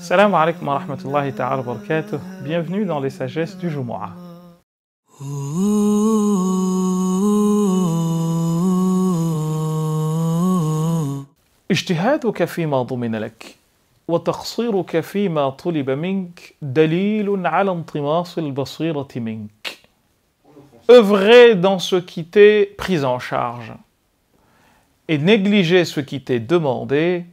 Salam alaikum wa rahmatullahi ta'ala wa barakatuh. Bienvenue dans les sagesses du Jumu'ah. اجتهادك فيما ضمن لك وتقصيرك فيما طلب منك دليل على انطماس البصيرة منك. Œuvrer dans ce qui t'est pris en charge et négliger ce qui t'est demandé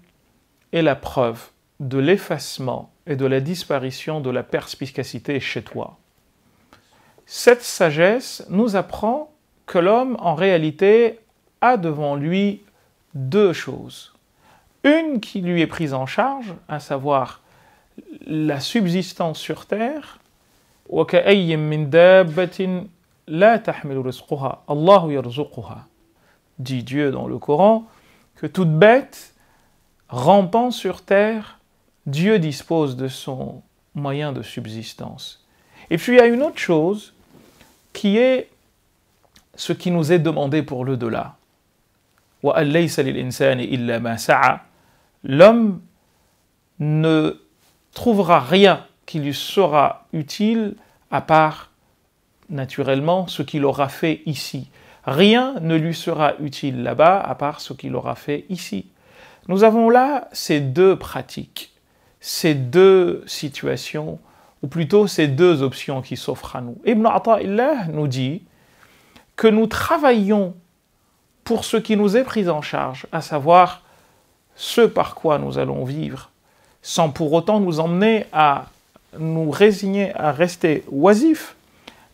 est la preuve de l'effacement et de la disparition de la perspicacité chez toi. Cette sagesse nous apprend que l'homme, en réalité, a devant lui deux choses. Une qui lui est prise en charge, à savoir la subsistance sur terre, وَكَأَيٍّ مِّن دَابَّةٍ لَا تَحْمِلُ رِزْقُهَا اللَّهُ يَرْزُقُهَا. Dit Dieu dans le Coran que toute bête rampant sur terre, Dieu dispose de son moyen de subsistance. Et puis il y a une autre chose qui est ce qui nous est demandé pour le delà. وَأَن لَيْسَ لِلْإِنسَانِ إِلَّا مَا سَعَى. L'homme ne trouvera rien qui lui sera utile à part, naturellement, ce qu'il aura fait ici. Rien ne lui sera utile là-bas à part ce qu'il aura fait ici. Nous avons là ces deux pratiques, ces deux situations, ou plutôt ces deux options qui s'offrent à nous. Ibn Ata'illah nous dit que nous travaillons pour ce qui nous est pris en charge, à savoir ce par quoi nous allons vivre, sans pour autant nous emmener à nous résigner à rester oisifs,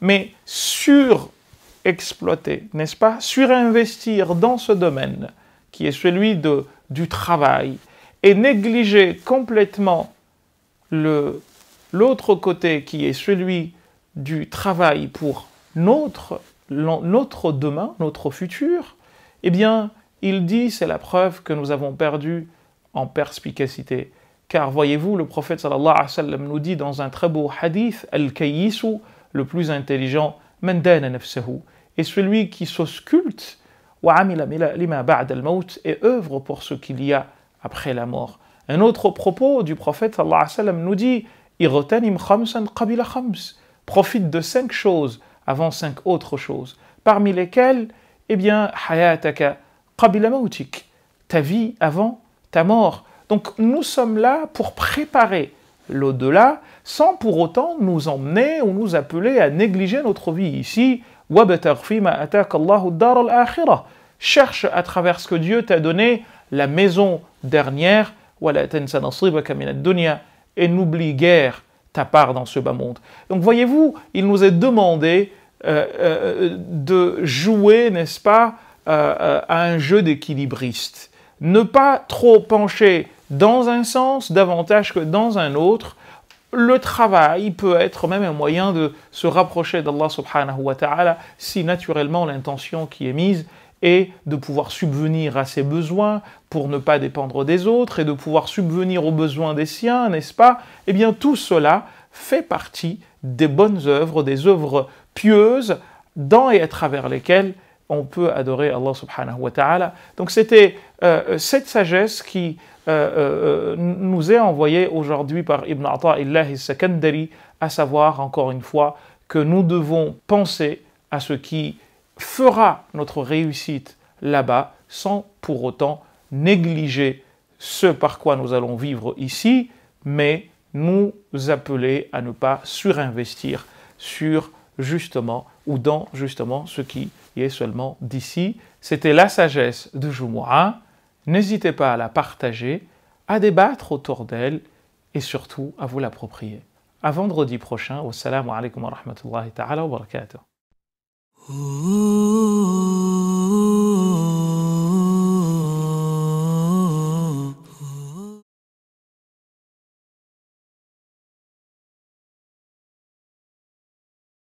mais surexploiter, n'est-ce pas, surinvestir dans ce domaine qui est celui du travail et négliger complètement l'autre côté qui est celui du travail pour notre demain, notre futur, eh bien, il dit, c'est la preuve que nous avons perdu en perspicacité. Car voyez-vous, le prophète sallallahu alayhi wa sallam nous dit dans un très beau hadith, Al-Kayyisu, le plus intelligent, Man dana nafsahu, est celui qui s'ausculte, wa amila lima ba'da al-maut, et œuvre pour ce qu'il y a après la mort. Un autre propos du prophète sallallahu alayhi wa sallam nous dit, Irtanim khamsan qabila khams, profite de 5 choses avant 5 autres choses, parmi lesquelles, eh bien, hayataka qabila mautik, ta vie avant ta mort. Donc nous sommes là pour préparer l'au-delà, sans pour autant nous emmener ou nous appeler à négliger notre vie ici. وَابْتَغْ فِيمَا أَتَاكَ اللَّهُ الدَّارَ الْآخِرَةَ. Cherche à travers ce que Dieu t'a donné, la maison dernière, وَلَا تَنْسَ نَصِيبَكَ مِنَ الدُّنْيَا, et n'oublie guère ta part dans ce bas monde. Donc voyez-vous, il nous est demandé de jouer, n'est-ce pas, à un jeu d'équilibriste. Ne pas trop pencher dans un sens davantage que dans un autre. Le travail peut être même un moyen de se rapprocher d'Allah subhanahu wa ta'ala si naturellement l'intention qui est mise est de pouvoir subvenir à ses besoins pour ne pas dépendre des autres et de pouvoir subvenir aux besoins des siens, n'est-ce pas? Eh bien tout cela fait partie des bonnes œuvres, des œuvres pieuses dans et à travers lesquelles on peut adorer Allah subhanahu wa ta'ala. Donc c'était cette sagesse qui nous est envoyée aujourd'hui par Ibn Ata'illah al-Sakandari, à savoir, encore une fois, que nous devons penser à ce qui fera notre réussite là-bas, sans pour autant négliger ce par quoi nous allons vivre ici, mais nous appeler à ne pas surinvestir sur justement ou dans justement ce qui est seulement d'ici. C'était la sagesse de Jumu'ah. N'hésitez pas à la partager, à débattre autour d'elle et surtout à vous l'approprier. À vendredi prochain. Wassalamu alaikum wa rahmatullahi ta'ala wa barakatuh.